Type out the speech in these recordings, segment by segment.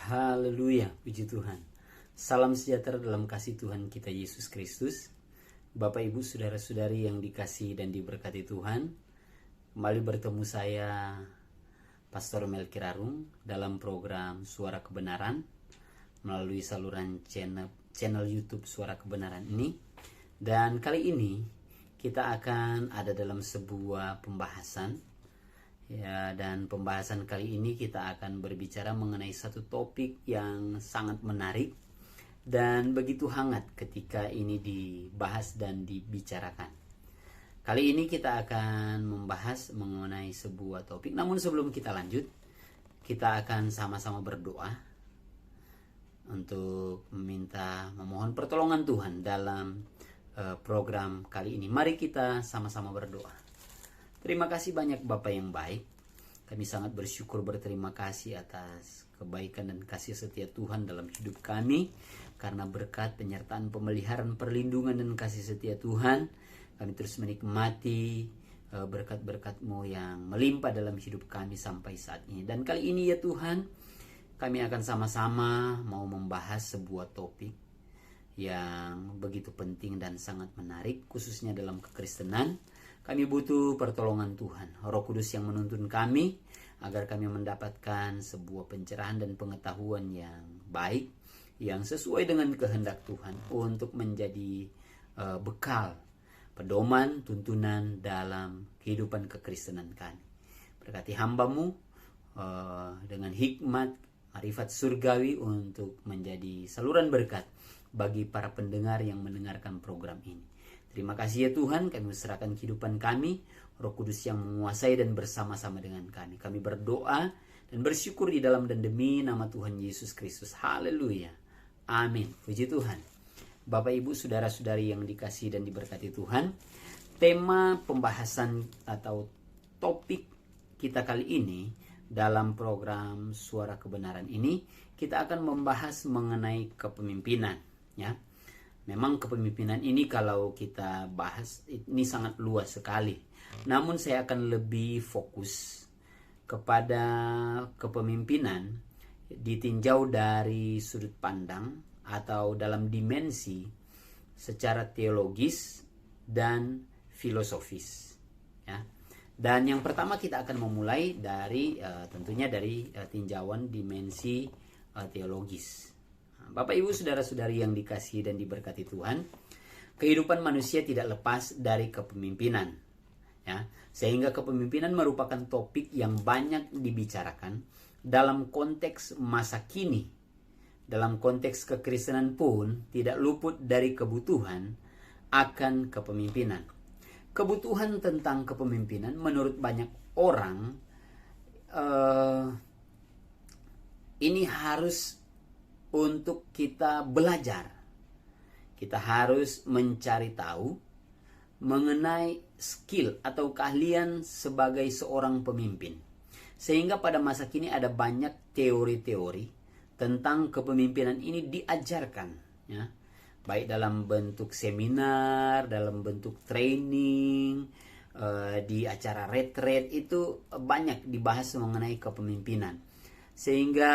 Haleluya, puji Tuhan. Salam sejahtera dalam kasih Tuhan kita Yesus Kristus. Bapak Ibu saudara-saudari yang dikasihi dan diberkati Tuhan, kembali bertemu saya Pastor Melki Rarung dalam program Suara Kebenaran melalui saluran channel YouTube Suara Kebenaran ini. Dan kali ini kita akan ada dalam sebuah pembahasan. Ya, dan pembahasan kali ini kita akan berbicara mengenai satu topik yang sangat menarik dan begitu hangat ketika ini dibahas dan dibicarakan. Kali ini kita akan membahas mengenai sebuah topik. Namun sebelum kita lanjut, kita akan sama-sama berdoa untuk memohon pertolongan Tuhan dalam program kali ini. Mari kita sama-sama berdoa. Terima kasih banyak Bapak yang baik. Kami sangat bersyukur berterima kasih atas kebaikan dan kasih setia Tuhan dalam hidup kami. Karena berkat penyertaan pemeliharaan perlindungan dan kasih setia Tuhan, kami terus menikmati berkat-berkat-Mu yang melimpah dalam hidup kami sampai saat ini. Dan kali ini ya Tuhan, kami akan sama-sama mau membahas sebuah topik yang begitu penting dan sangat menarik, khususnya dalam kekristenan. Kami butuh pertolongan Tuhan, Roh Kudus yang menuntun kami agar kami mendapatkan sebuah pencerahan dan pengetahuan yang baik, yang sesuai dengan kehendak Tuhan untuk menjadi bekal, pedoman, tuntunan dalam kehidupan kekristenan kami. Berkati hamba-Mu dengan hikmat, marifat surgawi untuk menjadi saluran berkat bagi para pendengar yang mendengarkan program ini. Terima kasih ya Tuhan, kami serahkan kehidupan kami, Roh Kudus yang menguasai dan bersama-sama dengan kami. Kami berdoa dan bersyukur di dalam dan demi nama Tuhan Yesus Kristus. Haleluya. Amin. Puji Tuhan. Bapak Ibu saudara-saudari yang dikasihi dan diberkati Tuhan, tema pembahasan atau topik kita kali ini dalam program Suara Kebenaran ini, kita akan membahas mengenai kepemimpinan, ya. Memang kepemimpinan ini kalau kita bahas ini sangat luas sekali. Namun saya akan lebih fokus kepada kepemimpinan ditinjau dari sudut pandang atau dalam dimensi secara teologis dan filosofis. Ya. Dan yang pertama kita akan memulai dari tentunya dari tinjauan dimensi teologis. Bapak Ibu saudara-saudari yang dikasihi dan diberkati Tuhan, kehidupan manusia tidak lepas dari kepemimpinan, ya. Sehingga kepemimpinan merupakan topik yang banyak dibicarakan dalam konteks masa kini. Dalam konteks kekristenan pun tidak luput dari kebutuhan akan kepemimpinan. Kebutuhan tentang kepemimpinan menurut banyak orang ini harus untuk kita belajar. Kita harus mencari tahu mengenai skill atau keahlian sebagai seorang pemimpin. Sehingga pada masa kini ada banyak teori-teori tentang kepemimpinan ini diajarkan, ya. Baik dalam bentuk seminar, dalam bentuk training, di acara retreat itu banyak dibahas mengenai kepemimpinan. Sehingga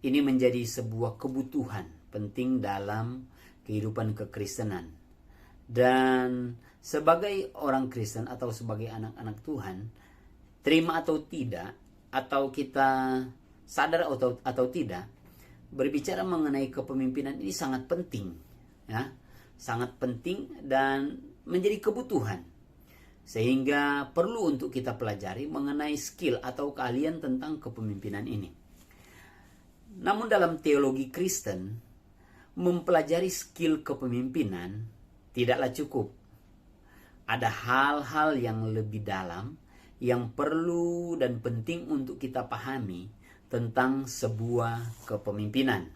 ini menjadi sebuah kebutuhan penting dalam kehidupan kekristenan. Dan sebagai orang Kristen atau sebagai anak-anak Tuhan, terima atau tidak, atau kita sadar atau tidak, berbicara mengenai kepemimpinan ini sangat penting, ya. Sangat penting dan menjadi kebutuhan. Sehingga perlu untuk kita pelajari mengenai skill atau keahlian tentang kepemimpinan ini. Namun dalam teologi Kristen, mempelajari skill kepemimpinan tidaklah cukup. Ada hal-hal yang lebih dalam yang perlu dan penting untuk kita pahami tentang sebuah kepemimpinan.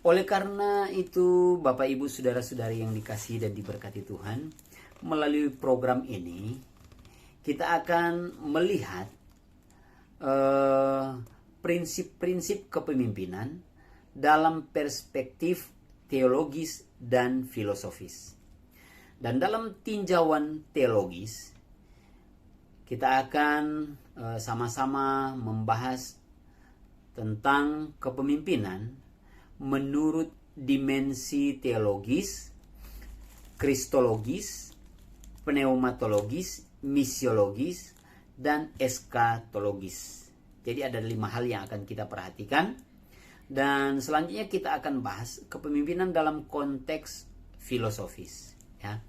Oleh karena itu, Bapak Ibu saudara-saudari yang dikasihi dan diberkati Tuhan, melalui program ini kita akan melihat prinsip-prinsip kepemimpinan dalam perspektif teologis dan filosofis. Dan dalam tinjauan teologis, kita akan sama-sama membahas tentang kepemimpinan menurut dimensi teologis, kristologis, pneumatologis, misiologis, dan eskatologis. Jadi ada 5 hal yang akan kita perhatikan. Dan selanjutnya kita akan bahas kepemimpinan dalam konteks filosofis. Ya.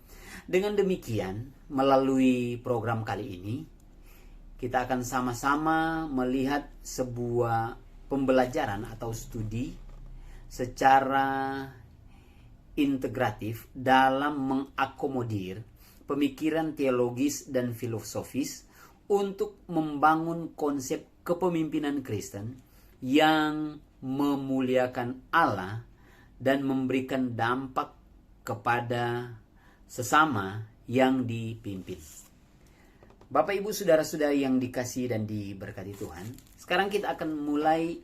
Dengan demikian, melalui program kali ini, kita akan sama-sama melihat sebuah pembelajaran atau studi secara integratif dalam mengakomodir pemikiran teologis dan filosofis untuk membangun konsep kepemimpinan Kristen yang memuliakan Allah dan memberikan dampak kepada sesama yang dipimpin. Bapak, Ibu, saudara-saudari yang dikasihi dan diberkati Tuhan, sekarang kita akan mulai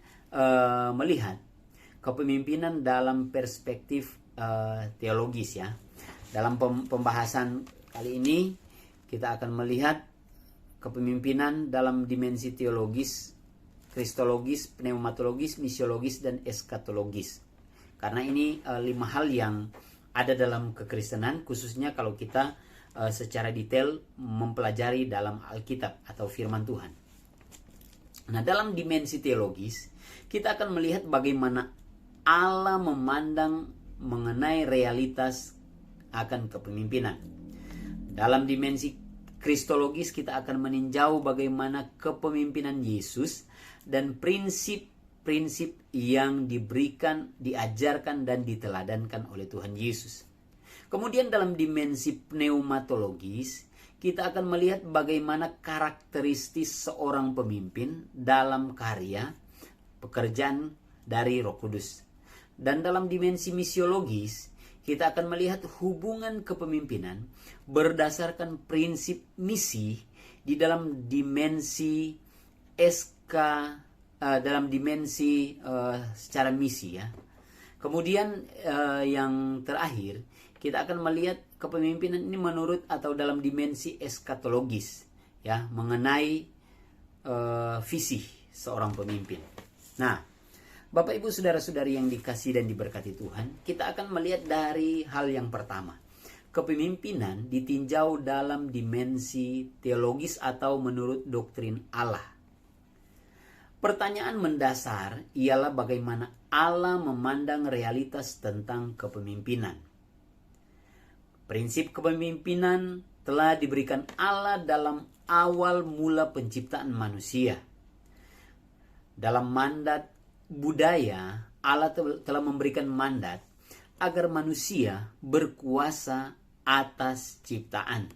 melihat kepemimpinan dalam perspektif teologis, ya. Dalam pembahasan kali ini kita akan melihat kepemimpinan dalam dimensi teologis, kristologis, pneumatologis, misiologis, dan eskatologis. Karena ini 5 hal yang ada dalam kekristenan, khususnya kalau kita secara detail mempelajari dalam Alkitab atau firman Tuhan. Nah, dalam dimensi teologis, kita akan melihat bagaimana Allah memandang mengenai realitas akan kepemimpinan. Dalam dimensi kristologis, kita akan meninjau bagaimana kepemimpinan Yesus dan prinsip-prinsip yang diberikan, diajarkan, dan diteladankan oleh Tuhan Yesus. Kemudian dalam dimensi pneumatologis, kita akan melihat bagaimana karakteristik seorang pemimpin dalam karya pekerjaan dari Roh Kudus. Dan dalam dimensi misiologis, kita akan melihat hubungan kepemimpinan berdasarkan prinsip misi di dalam dimensi dalam dimensi secara misi, ya. Kemudian yang terakhir, kita akan melihat kepemimpinan ini menurut atau dalam dimensi eskatologis, ya, mengenai visi seorang pemimpin. Nah, Bapak, Ibu, saudara-saudari yang dikasihi dan diberkati Tuhan, kita akan melihat dari hal yang pertama. Kepemimpinan ditinjau dalam dimensi teologis atau menurut doktrin Allah. Pertanyaan mendasar ialah bagaimana Allah memandang realitas tentang kepemimpinan. Prinsip kepemimpinan telah diberikan Allah dalam awal mula penciptaan manusia. Dalam mandat budaya, Allah telah memberikan mandat agar manusia berkuasa atas ciptaan.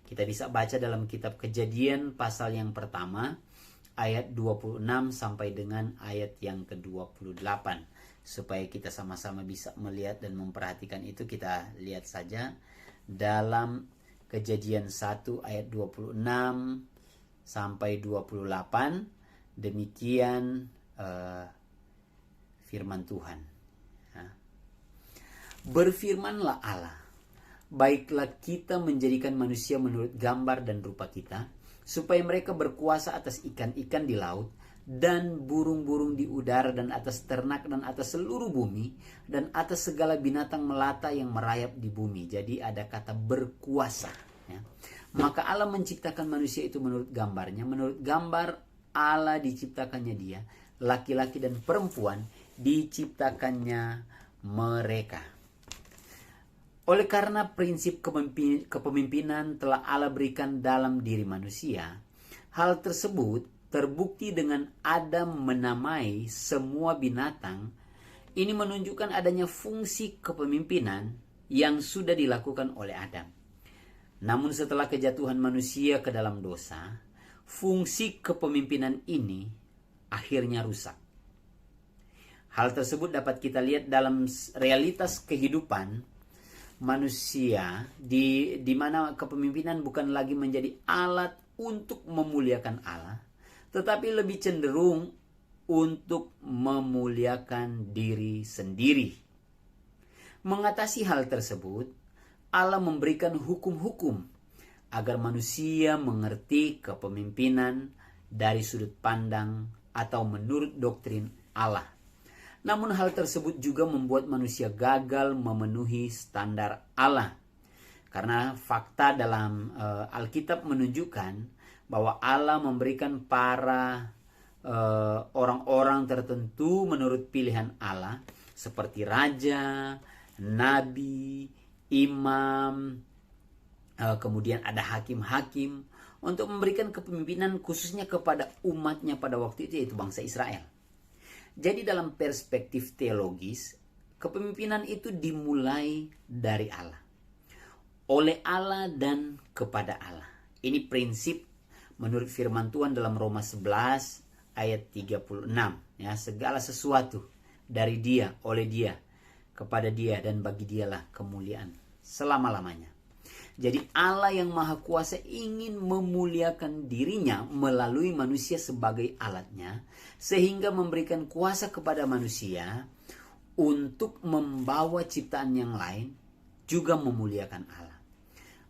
Kita bisa baca dalam kitab Kejadian pasal yang pertama, ayat 26 sampai dengan ayat yang ke-28. Supaya kita sama-sama bisa melihat dan memperhatikan itu, kita lihat saja dalam Kejadian 1 ayat 26 sampai 28. Demikian firman Tuhan. Berfirmanlah Allah, baiklah kita menjadikan manusia menurut gambar dan rupa kita, supaya mereka berkuasa atas ikan-ikan di laut, dan burung-burung di udara, dan atas ternak, dan atas seluruh bumi, dan atas segala binatang melata yang merayap di bumi. Jadi ada kata berkuasa, ya. Maka Allah menciptakan manusia itu menurut gambarnya. Menurut gambar Allah diciptakannya dia, laki-laki dan perempuan diciptakannya mereka. Oleh karena prinsip kepemimpinan telah Allah berikan dalam diri manusia, hal tersebut terbukti dengan Adam menamai semua binatang. Ini menunjukkan adanya fungsi kepemimpinan yang sudah dilakukan oleh Adam. Namun setelah kejatuhan manusia ke dalam dosa, fungsi kepemimpinan ini akhirnya rusak. Hal tersebut dapat kita lihat dalam realitas kehidupan manusia di mana kepemimpinan bukan lagi menjadi alat untuk memuliakan Allah, tetapi lebih cenderung untuk memuliakan diri sendiri. Mengatasi hal tersebut, Allah memberikan hukum-hukum agar manusia mengerti kepemimpinan dari sudut pandang atau menurut doktrin Allah. Namun hal tersebut juga membuat manusia gagal memenuhi standar Allah. Karena fakta dalam Alkitab menunjukkan bahwa Allah memberikan para orang-orang tertentu menurut pilihan Allah, seperti raja, nabi, imam, kemudian ada hakim-hakim, untuk memberikan kepemimpinan khususnya kepada umatnya pada waktu itu, yaitu bangsa Israel. Jadi dalam perspektif teologis, kepemimpinan itu dimulai dari Allah, oleh Allah dan kepada Allah. Ini prinsip menurut firman Tuhan dalam Roma 11 ayat 36. Ya, segala sesuatu dari Dia, oleh Dia, kepada Dia, dan bagi Dialah kemuliaan selama-lamanya. Jadi Allah yang Maha Kuasa ingin memuliakan dirinya melalui manusia sebagai alatnya, sehingga memberikan kuasa kepada manusia untuk membawa ciptaan yang lain juga memuliakan Allah.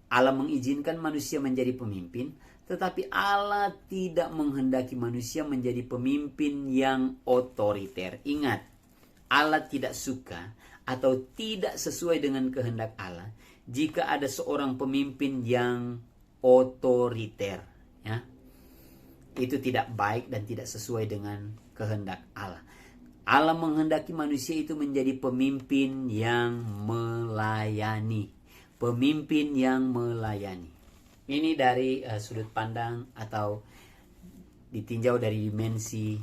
Allah mengizinkan manusia menjadi pemimpin, tetapi Allah tidak menghendaki manusia menjadi pemimpin yang otoriter. Ingat, Allah tidak suka atau tidak sesuai dengan kehendak Allah jika ada seorang pemimpin yang otoriter, ya. Itu tidak baik dan tidak sesuai dengan kehendak Allah. Allah menghendaki manusia itu menjadi pemimpin yang melayani. Pemimpin yang melayani. Ini dari sudut pandang atau ditinjau dari dimensi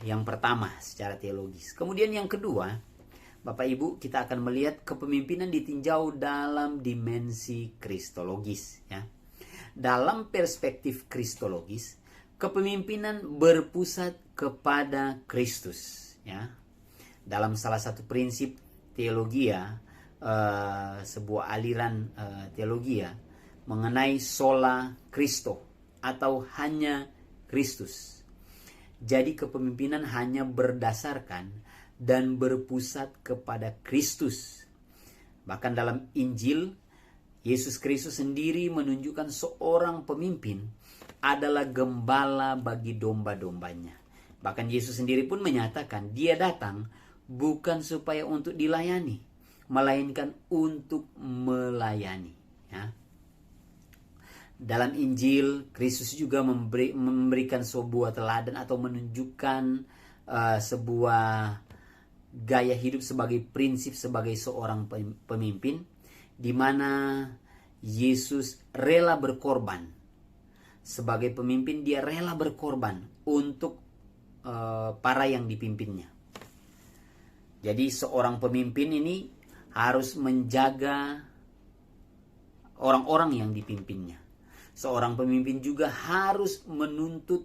yang pertama secara teologis. Kemudian yang kedua, Bapak Ibu, kita akan melihat kepemimpinan ditinjau dalam dimensi kristologis, ya. Dalam perspektif kristologis, kepemimpinan berpusat kepada Kristus, ya. Dalam salah satu prinsip teologia, sebuah aliran teologia mengenai sola Christo atau hanya Kristus. Jadi kepemimpinan hanya berdasarkan dan berpusat kepada Kristus. Bahkan dalam Injil, Yesus Kristus sendiri menunjukkan seorang pemimpin adalah gembala bagi domba-dombanya. Bahkan Yesus sendiri pun menyatakan dia datang bukan supaya untuk dilayani, melainkan untuk melayani, ya. Dalam Injil, Kristus juga memberikan sebuah teladan atau menunjukkan sebuah gaya hidup sebagai prinsip sebagai seorang pemimpin, di mana Yesus rela berkorban. Sebagai pemimpin, dia rela berkorban untuk para yang dipimpinnya. Jadi seorang pemimpin ini harus menjaga orang-orang yang dipimpinnya. Seorang pemimpin juga harus menuntut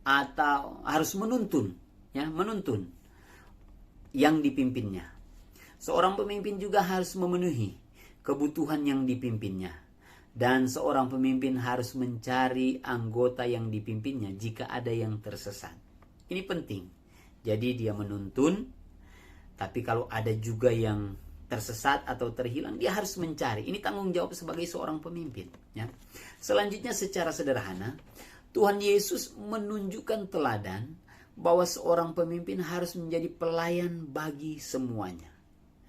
atau harus menuntun, ya, menuntun yang dipimpinnya. Seorang pemimpin juga harus memenuhi kebutuhan yang dipimpinnya. Dan seorang pemimpin harus mencari anggota yang dipimpinnya jika ada yang tersesat. Ini penting. Jadi dia menuntun, tapi kalau ada juga yang tersesat atau terhilang, dia harus mencari. Ini tanggung jawab sebagai seorang pemimpin, ya. Selanjutnya, secara sederhana, Tuhan Yesus menunjukkan teladan bahwa seorang pemimpin harus menjadi pelayan bagi semuanya,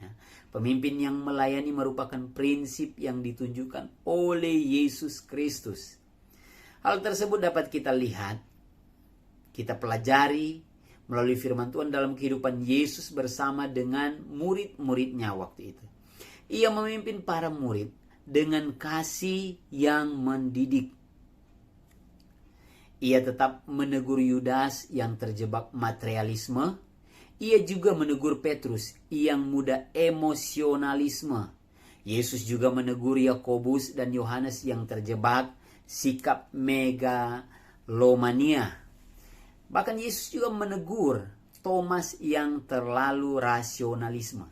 ya. Pemimpin yang melayani merupakan prinsip yang ditunjukkan oleh Yesus Kristus. Hal tersebut dapat kita lihat, kita pelajari melalui firman Tuhan dalam kehidupan Yesus bersama dengan murid-muridnya waktu itu. Ia memimpin para murid dengan kasih yang mendidik. Ia tetap menegur Yudas yang terjebak materialisme. Ia juga menegur Petrus yang mudah emosionalisme. Yesus juga menegur Yakobus dan Yohanes yang terjebak sikap megalomania. Bahkan Yesus juga menegur Thomas yang terlalu rasionalisme.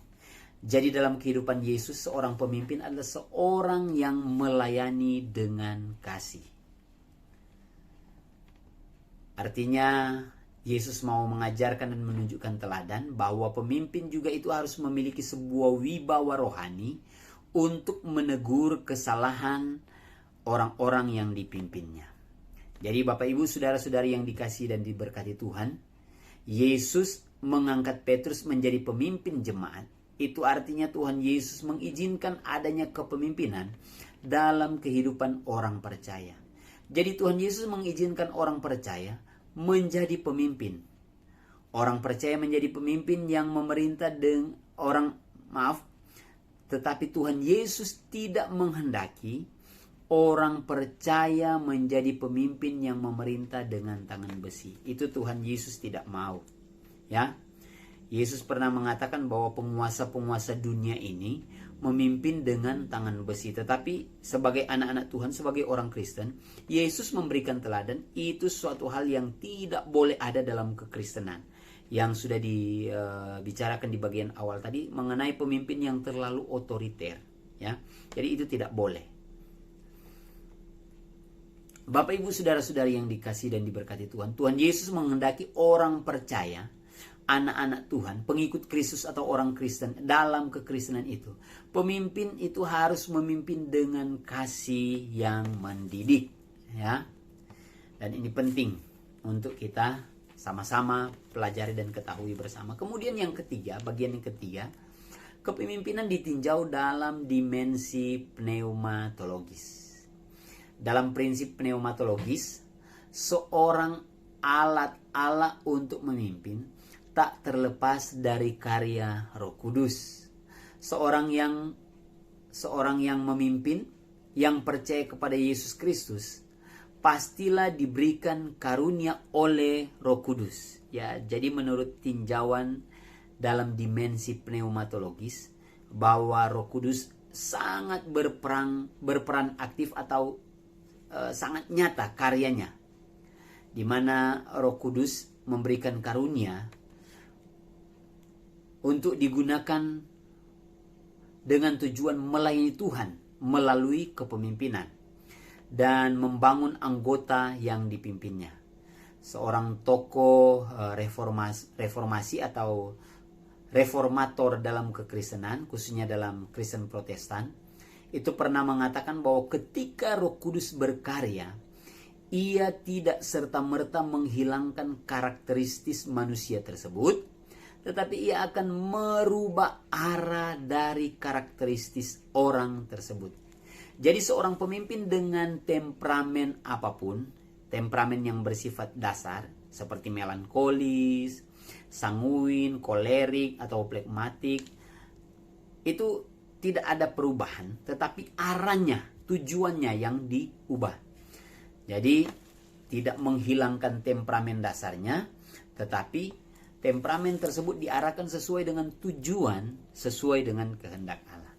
Jadi dalam kehidupan Yesus, seorang pemimpin adalah seorang yang melayani dengan kasih. Artinya Yesus mau mengajarkan dan menunjukkan teladan bahwa pemimpin juga itu harus memiliki sebuah wibawa rohani untuk menegur kesalahan orang-orang yang dipimpinnya. Jadi Bapak Ibu saudara-saudari yang dikasihi dan diberkati Tuhan, Yesus mengangkat Petrus menjadi pemimpin jemaat. Itu artinya Tuhan Yesus mengizinkan adanya kepemimpinan dalam kehidupan orang percaya. Jadi Tuhan Yesus mengizinkan orang percaya menjadi pemimpin. Orang percaya menjadi pemimpin yang memerintah tetapi Tuhan Yesus tidak menghendaki orang percaya menjadi pemimpin yang memerintah dengan tangan besi. Itu Tuhan Yesus tidak mau. Ya. Yesus pernah mengatakan bahwa penguasa-penguasa dunia ini memimpin dengan tangan besi. Tetapi sebagai anak-anak Tuhan, sebagai orang Kristen, Yesus memberikan teladan. Itu suatu hal yang tidak boleh ada dalam kekristenan. Yang sudah dibicarakan di bagian awal tadi mengenai pemimpin yang terlalu otoriter. Ya. Jadi itu tidak boleh. Bapak Ibu saudara-saudari yang dikasihi dan diberkati Tuhan, Tuhan Yesus menghendaki orang percaya, anak-anak Tuhan, pengikut Kristus atau orang Kristen dalam kekristenan itu. Pemimpin itu harus memimpin dengan kasih yang mendidik, ya. Dan ini penting untuk kita sama-sama pelajari dan ketahui bersama. Kemudian yang ketiga, bagian yang ketiga, kepemimpinan ditinjau dalam dimensi pneumatologis. Dalam prinsip pneumatologis, seorang alat Allah untuk memimpin tak terlepas dari karya Roh Kudus. Seorang yang memimpin, yang percaya kepada Yesus Kristus, pastilah diberikan karunia oleh Roh Kudus. Ya, jadi menurut tinjauan dalam dimensi pneumatologis bahwa Roh Kudus sangat berperan aktif atau sangat nyata karyanya, di mana Roh Kudus memberikan karunia untuk digunakan dengan tujuan melayani Tuhan melalui kepemimpinan dan membangun anggota yang dipimpinnya. Seorang tokoh reformasi atau reformator dalam kekristenan, khususnya dalam Kristen Protestan, itu pernah mengatakan bahwa ketika Roh Kudus berkarya, ia tidak serta-merta menghilangkan karakteristik manusia tersebut, tetapi ia akan merubah arah dari karakteristik orang tersebut. Jadi seorang pemimpin dengan temperamen apapun, temperamen yang bersifat dasar seperti melankolis, sanguin, kolerik atau flegmatik, itu tidak ada perubahan, tetapi arahnya, tujuannya yang diubah. Jadi tidak menghilangkan temperamen dasarnya, tetapi temperamen tersebut diarahkan sesuai dengan tujuan, sesuai dengan kehendak Allah.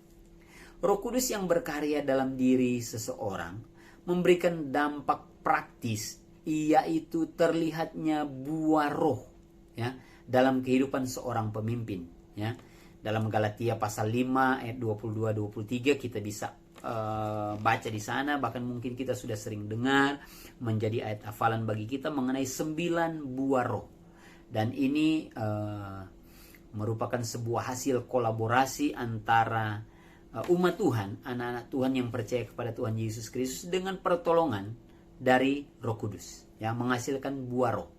Roh Kudus yang berkarya dalam diri seseorang memberikan dampak praktis, yaitu terlihatnya buah roh, ya, dalam kehidupan seorang pemimpin, ya. Dalam Galatia pasal 5 ayat 22-23 kita bisa baca di sana, bahkan mungkin kita sudah sering dengar, menjadi ayat hafalan bagi kita mengenai 9 buah roh. Dan ini merupakan sebuah hasil kolaborasi antara umat Tuhan, anak-anak Tuhan yang percaya kepada Tuhan Yesus Kristus dengan pertolongan dari Roh Kudus, yang menghasilkan buah roh.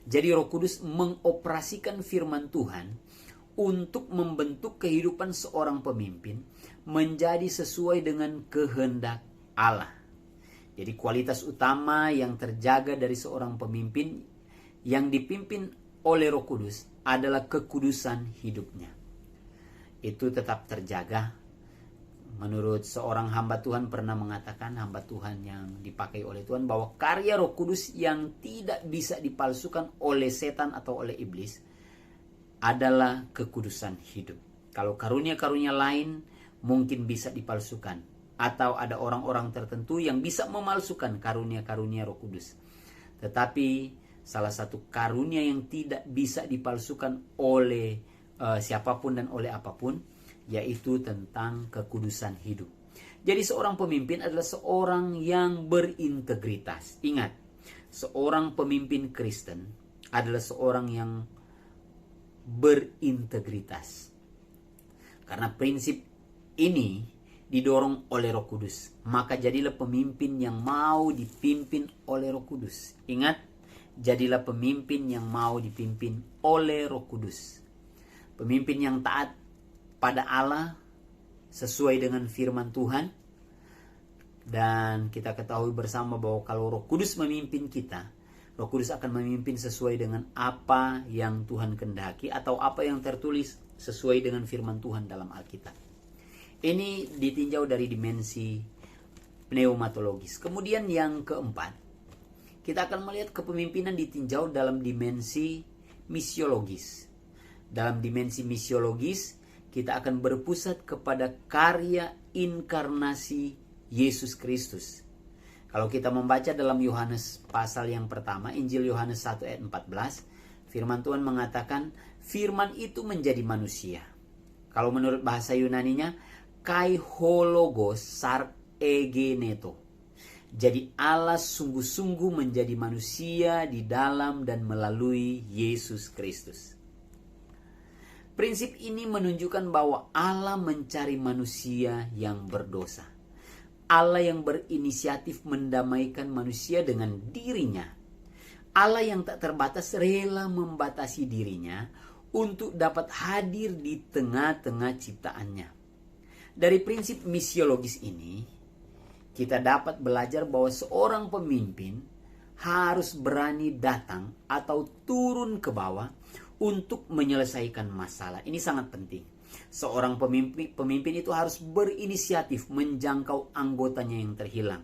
Jadi Roh Kudus mengoperasikan firman Tuhan untuk membentuk kehidupan seorang pemimpin menjadi sesuai dengan kehendak Allah. Jadi kualitas utama yang terjaga dari seorang pemimpin yang dipimpin oleh Roh Kudus adalah kekudusan hidupnya. Itu tetap terjaga. Menurut seorang hamba Tuhan pernah mengatakan, hamba Tuhan yang dipakai oleh Tuhan, bahwa karya Roh Kudus yang tidak bisa dipalsukan oleh setan atau oleh iblis adalah kekudusan hidup. Kalau karunia-karunia lain mungkin bisa dipalsukan, atau ada orang-orang tertentu yang bisa memalsukan karunia-karunia Roh Kudus. Tetapi salah satu karunia yang tidak bisa dipalsukan oleh siapapun dan oleh apapun, yaitu tentang kekudusan hidup. Jadi seorang pemimpin adalah seorang yang berintegritas. Ingat, seorang pemimpin Kristen adalah seorang yang berintegritas. Karena prinsip ini didorong oleh Roh Kudus. Maka jadilah pemimpin yang mau dipimpin oleh Roh Kudus. Ingat, jadilah pemimpin yang mau dipimpin oleh Roh Kudus. Pemimpin yang taat pada Allah sesuai dengan firman Tuhan. Dan kita ketahui bersama bahwa kalau Roh Kudus memimpin kita, Roh Kudus akan memimpin sesuai dengan apa yang Tuhan kehendaki atau apa yang tertulis sesuai dengan firman Tuhan dalam Alkitab. Ini ditinjau dari dimensi pneumatologis. Kemudian yang keempat, kita akan melihat kepemimpinan ditinjau dalam dimensi misiologis. Dalam dimensi misiologis, kita akan berpusat kepada karya inkarnasi Yesus Kristus. Kalau kita membaca dalam Yohanes pasal yang pertama, Injil Yohanes 1 ayat 14, firman Tuhan mengatakan, firman itu menjadi manusia. Kalau menurut bahasa Yunaninya, kai hologos sar egeneto. Jadi Allah sungguh-sungguh menjadi manusia di dalam dan melalui Yesus Kristus. Prinsip ini menunjukkan bahwa Allah mencari manusia yang berdosa. Allah yang berinisiatif mendamaikan manusia dengan dirinya. Allah yang tak terbatas rela membatasi dirinya untuk dapat hadir di tengah-tengah ciptaannya. Dari prinsip misiologis ini, kita dapat belajar bahwa seorang pemimpin harus berani datang atau turun ke bawah untuk menyelesaikan masalah. Ini sangat penting. Seorang pemimpin itu harus berinisiatif menjangkau anggotanya yang terhilang.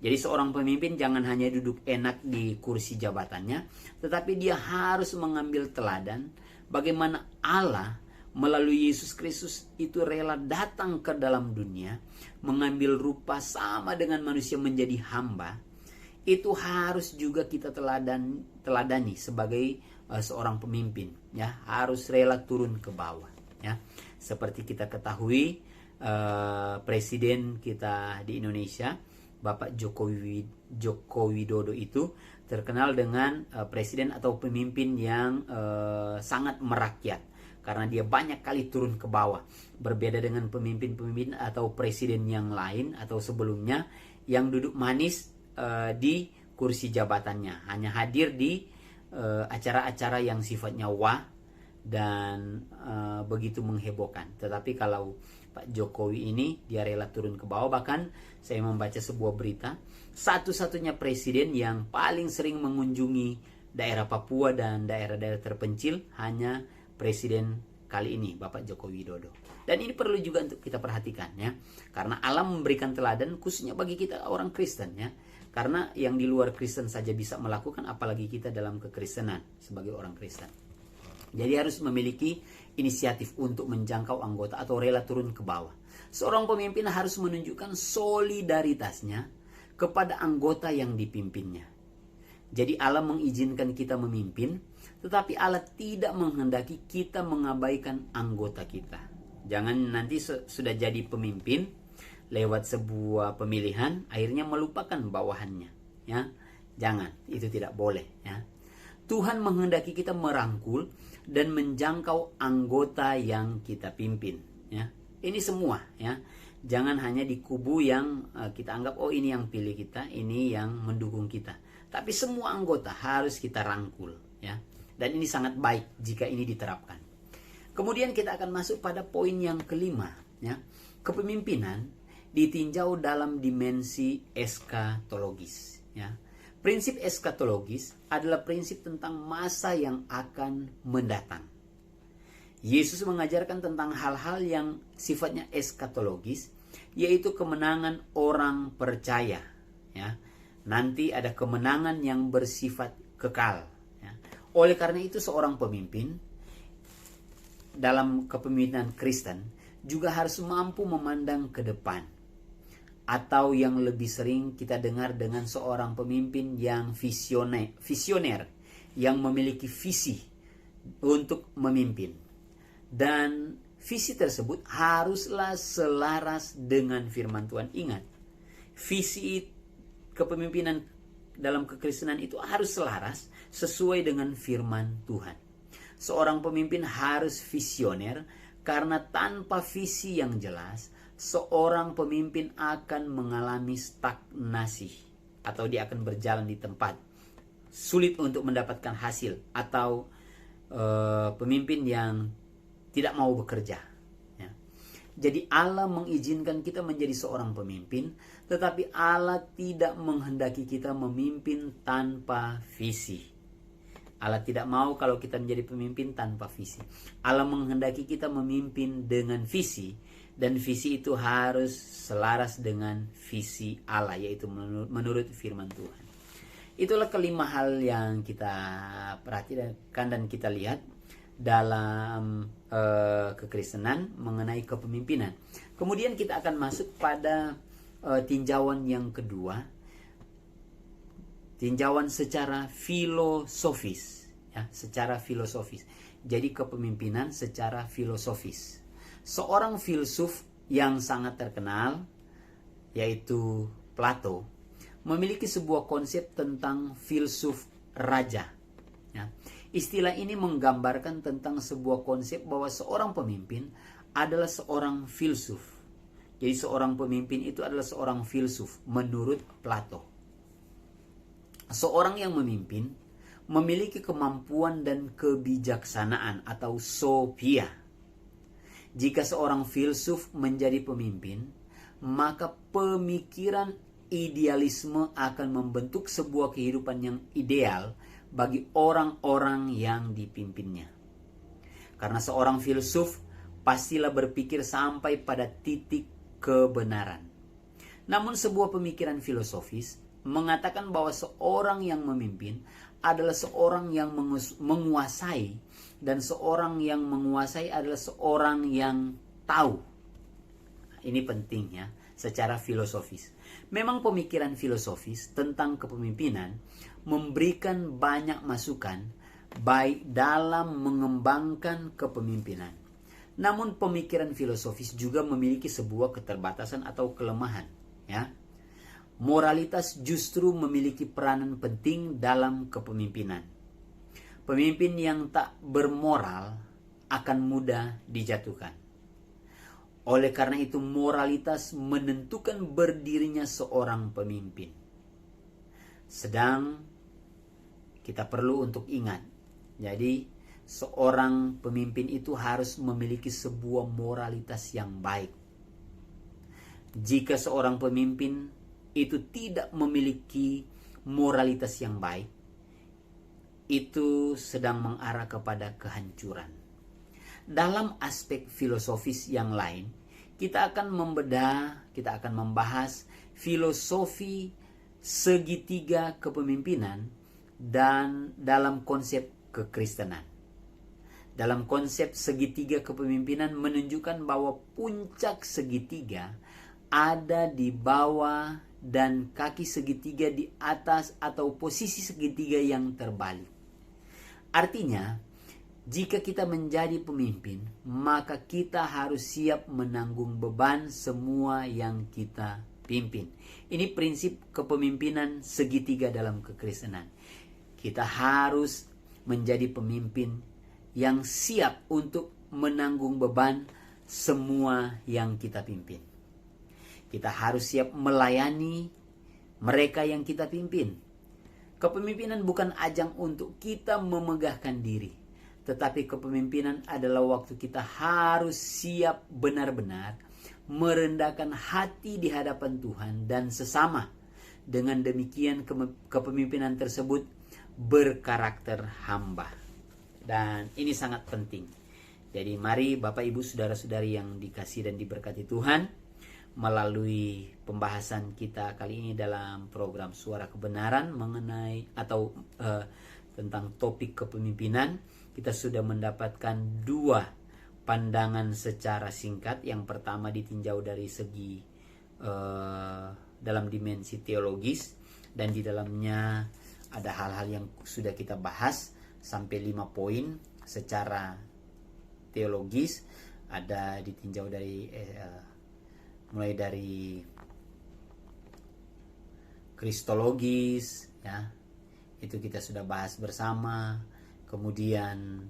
Jadi seorang pemimpin jangan hanya duduk enak di kursi jabatannya, tetapi dia harus mengambil teladan bagaimana Allah melalui Yesus Kristus itu rela datang ke dalam dunia, mengambil rupa sama dengan manusia menjadi hamba. Itu harus juga kita teladani sebagai seorang pemimpin, ya, harus rela turun ke bawah, ya. Seperti kita ketahui, presiden kita di Indonesia, Bapak Joko Widodo itu terkenal dengan presiden atau pemimpin yang sangat merakyat. Karena dia banyak kali turun ke bawah. Berbeda dengan pemimpin-pemimpin atau presiden yang lain atau sebelumnya yang duduk manis di kursi jabatannya. Hanya hadir di acara-acara yang sifatnya wah dan begitu menghebohkan. Tetapi kalau Pak Jokowi ini dia rela turun ke bawah. Bahkan saya membaca sebuah berita, satu-satunya presiden yang paling sering mengunjungi daerah Papua dan daerah-daerah terpencil hanya presiden kali ini, Bapak Joko Widodo. Dan ini perlu juga untuk kita perhatikan, ya. Karena Allah memberikan teladan khususnya bagi kita orang Kristen, ya. Karena yang di luar Kristen saja bisa melakukan, apalagi kita dalam kekristenan sebagai orang Kristen. Jadi harus memiliki inisiatif untuk menjangkau anggota atau rela turun ke bawah. Seorang pemimpin harus menunjukkan solidaritasnya kepada anggota yang dipimpinnya. Jadi Allah mengizinkan kita memimpin, tetapi Allah tidak menghendaki kita mengabaikan anggota kita. Jangan nanti sudah jadi pemimpin lewat sebuah pemilihan akhirnya melupakan bawahannya, ya. Jangan, itu tidak boleh, ya. Tuhan menghendaki kita merangkul dan menjangkau anggota yang kita pimpin, ya. Ini semua, ya. Jangan hanya di kubu yang kita anggap oh ini yang pilih kita, ini yang mendukung kita. Tapi semua anggota harus kita rangkul, ya. Dan ini sangat baik jika ini diterapkan. Kemudian kita akan masuk pada poin yang kelima, ya. Kepemimpinan ditinjau dalam dimensi eskatologis, ya. Prinsip eskatologis adalah prinsip tentang masa yang akan mendatang. Yesus mengajarkan tentang hal-hal yang sifatnya eskatologis, yaitu kemenangan orang percaya, ya. Nanti ada kemenangan yang bersifat kekal, ya. Oleh karena itu seorang pemimpin dalam kepemimpinan Kristen juga harus mampu memandang ke depan. Atau yang lebih sering kita dengar dengan seorang pemimpin yang visioner, yang memiliki visi untuk memimpin. Dan visi tersebut haruslah selaras dengan firman Tuhan. Ingat, visi kepemimpinan dalam kekristenan itu harus selaras sesuai dengan firman Tuhan. Seorang pemimpin harus visioner karena tanpa visi yang jelas, seorang pemimpin akan mengalami stagnasi atau dia akan berjalan di tempat, sulit untuk mendapatkan hasil, atau pemimpin yang tidak mau bekerja. Ya. Jadi Allah mengizinkan kita menjadi seorang pemimpin, tetapi Allah tidak menghendaki kita memimpin tanpa visi. Allah tidak mau kalau kita menjadi pemimpin tanpa visi. Allah menghendaki kita memimpin dengan visi, dan visi itu harus selaras dengan visi Allah, yaitu menurut firman Tuhan. Itulah kelima hal yang kita perhatikan dan kita lihat dalam kekristenan mengenai kepemimpinan. Kemudian kita akan masuk pada tinjauan yang kedua, tinjauan secara filosofis, ya, secara filosofis. Jadi kepemimpinan secara filosofis. Seorang filsuf yang sangat terkenal, yaitu Plato, memiliki sebuah konsep tentang filsuf raja. Ya. Istilah ini menggambarkan tentang sebuah konsep bahwa seorang pemimpin adalah seorang filsuf. Jadi seorang pemimpin itu adalah seorang filsuf menurut Plato. Seorang yang memimpin memiliki kemampuan dan kebijaksanaan atau sophia. Jika seorang filsuf menjadi pemimpin, maka pemikiran idealisme akan membentuk sebuah kehidupan yang ideal bagi orang-orang yang dipimpinnya. Karena seorang filsuf pastilah berpikir sampai pada titik kebenaran. Namun sebuah pemikiran filosofis mengatakan bahwa seorang yang memimpin adalah seorang yang menguasai, dan seorang yang menguasai adalah seorang yang tahu. Ini penting ya, secara filosofis. Memang pemikiran filosofis tentang kepemimpinan memberikan banyak masukan baik dalam mengembangkan kepemimpinan. Namun pemikiran filosofis juga memiliki sebuah keterbatasan atau kelemahan, ya. Moralitas justru memiliki peranan penting dalam kepemimpinan. Pemimpin yang tak bermoral akan mudah dijatuhkan. Oleh karena itu, moralitas menentukan berdirinya seorang pemimpin. Sedang kita perlu untuk ingat, jadi seorang pemimpin itu harus memiliki sebuah moralitas yang baik. Jika seorang pemimpin itu tidak memiliki moralitas yang baik, itu sedang mengarah kepada kehancuran. Dalam aspek filosofis yang lain, kita akan membahas filosofi segitiga kepemimpinan dan dalam konsep kekristenan. Dalam konsep segitiga kepemimpinan menunjukkan bahwa puncak segitiga ada di bawah dan kaki segitiga di atas atau posisi segitiga yang terbalik. Artinya, jika kita menjadi pemimpin, maka kita harus siap menanggung beban semua yang kita pimpin. Ini prinsip kepemimpinan segitiga dalam kekristenan. Kita harus menjadi pemimpin yang siap untuk menanggung beban semua yang kita pimpin. Kita harus siap melayani mereka yang kita pimpin. Kepemimpinan bukan ajang untuk kita memegahkan diri, tetapi kepemimpinan adalah waktu kita harus siap benar-benar merendahkan hati di hadapan Tuhan dan sesama. Dengan demikian kepemimpinan tersebut berkarakter hamba. Dan ini sangat penting. Jadi mari Bapak Ibu Saudara-saudari yang dikasihi dan diberkati Tuhan, melalui pembahasan kita kali ini dalam program Suara Kebenaran mengenai atau tentang topik kepemimpinan, kita sudah mendapatkan dua pandangan secara singkat. Yang pertama ditinjau dari segi dalam dimensi teologis, dan di dalamnya ada hal-hal yang sudah kita bahas sampai 5 poin secara teologis. Ada ditinjau dari mulai dari kristologis, ya, itu kita sudah bahas bersama. Kemudian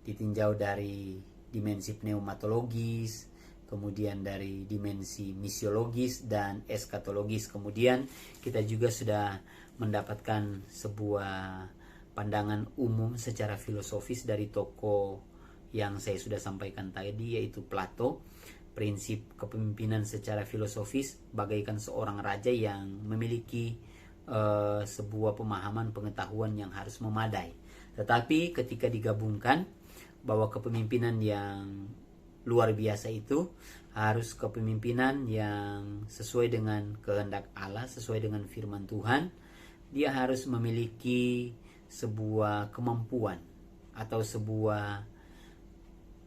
ditinjau dari dimensi pneumatologis, kemudian dari dimensi misiologis dan eskatologis. Kemudian kita juga sudah mendapatkan sebuah pandangan umum secara filosofis dari tokoh yang saya sudah sampaikan tadi, yaitu Plato. Prinsip kepemimpinan secara filosofis bagaikan seorang raja yang memiliki sebuah pemahaman pengetahuan yang harus memadai. Tetapi ketika digabungkan bahwa kepemimpinan yang luar biasa itu harus kepemimpinan yang sesuai dengan kehendak Allah, sesuai dengan firman Tuhan. Dia harus memiliki sebuah kemampuan atau sebuah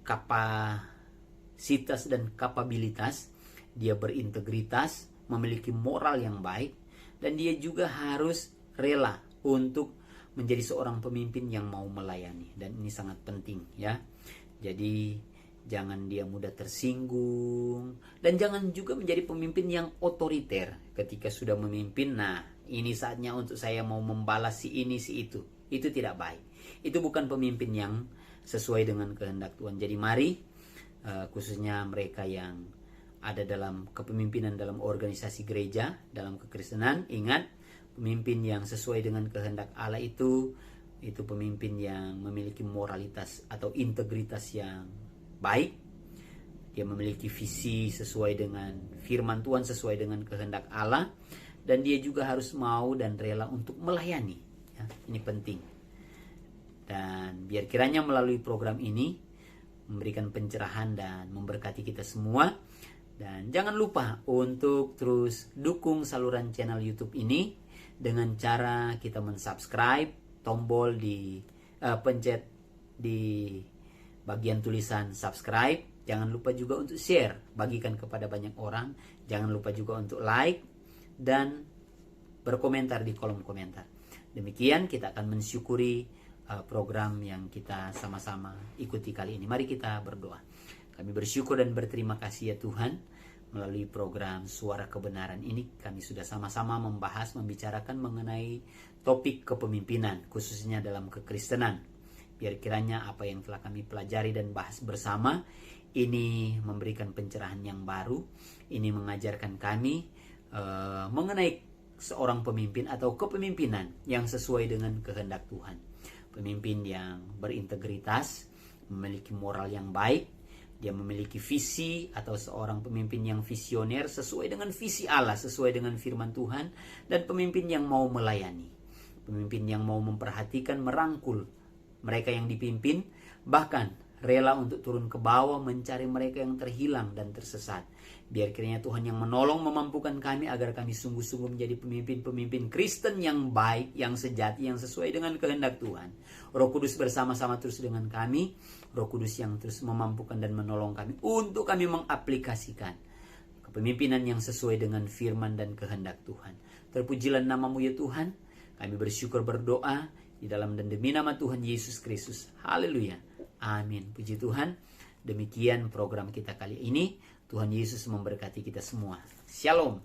kapasitas dan kapabilitas. Dia berintegritas, memiliki moral yang baik, dan dia juga harus rela untuk menjadi seorang pemimpin yang mau melayani. Dan ini sangat penting ya. Jadi jangan dia mudah tersinggung, dan jangan juga menjadi pemimpin yang otoriter ketika sudah memimpin. Nah, ini saatnya untuk saya mau membalas si ini si itu. Itu tidak baik. Itu bukan pemimpin yang sesuai dengan kehendak Tuhan. Jadi mari khususnya mereka yang ada dalam kepemimpinan dalam organisasi gereja, dalam kekristenan, ingat, pemimpin yang sesuai dengan kehendak Allah itu pemimpin yang memiliki moralitas atau integritas yang baik. Dia memiliki visi sesuai dengan firman Tuhan, sesuai dengan kehendak Allah, dan dia juga harus mau dan rela untuk melayani ya, ini penting. Dan biar kiranya melalui program ini memberikan pencerahan dan memberkati kita semua. Dan jangan lupa untuk terus dukung saluran channel YouTube ini dengan cara kita mensubscribe, tombol di pencet di bagian tulisan subscribe. Jangan lupa juga untuk share, bagikan kepada banyak orang. Jangan lupa juga untuk like dan berkomentar di kolom komentar. Demikian kita akan mensyukuri program yang kita sama-sama ikuti kali ini. Mari kita berdoa. Kami bersyukur dan berterima kasih ya Tuhan, melalui program Suara Kebenaran ini kami sudah sama-sama membicarakan mengenai topik kepemimpinan, khususnya dalam kekristenan. Biar kiranya apa yang telah kami pelajari dan bahas bersama ini memberikan pencerahan yang baru. Ini mengajarkan kami mengenai seorang pemimpin atau kepemimpinan yang sesuai dengan kehendak Tuhan. Pemimpin yang berintegritas, memiliki moral yang baik, dia memiliki visi, atau seorang pemimpin yang visioner sesuai dengan visi Allah, sesuai dengan firman Tuhan, dan pemimpin yang mau melayani. Pemimpin yang mau memperhatikan, merangkul mereka yang dipimpin, bahkan rela untuk turun ke bawah mencari mereka yang terhilang dan tersesat. Biar kiranya Tuhan yang menolong memampukan kami agar kami sungguh-sungguh menjadi pemimpin-pemimpin Kristen yang baik, yang sejati, yang sesuai dengan kehendak Tuhan. Roh Kudus bersama-sama terus dengan kami. Roh Kudus yang terus memampukan dan menolong kami untuk kami mengaplikasikan kepemimpinan yang sesuai dengan firman dan kehendak Tuhan. Terpujilah namamu ya Tuhan. Kami bersyukur berdoa di dalam dan demi nama Tuhan Yesus Kristus. Haleluya. Amin. Puji Tuhan. Demikian program kita kali ini. Tuhan Yesus memberkati kita semua. Shalom.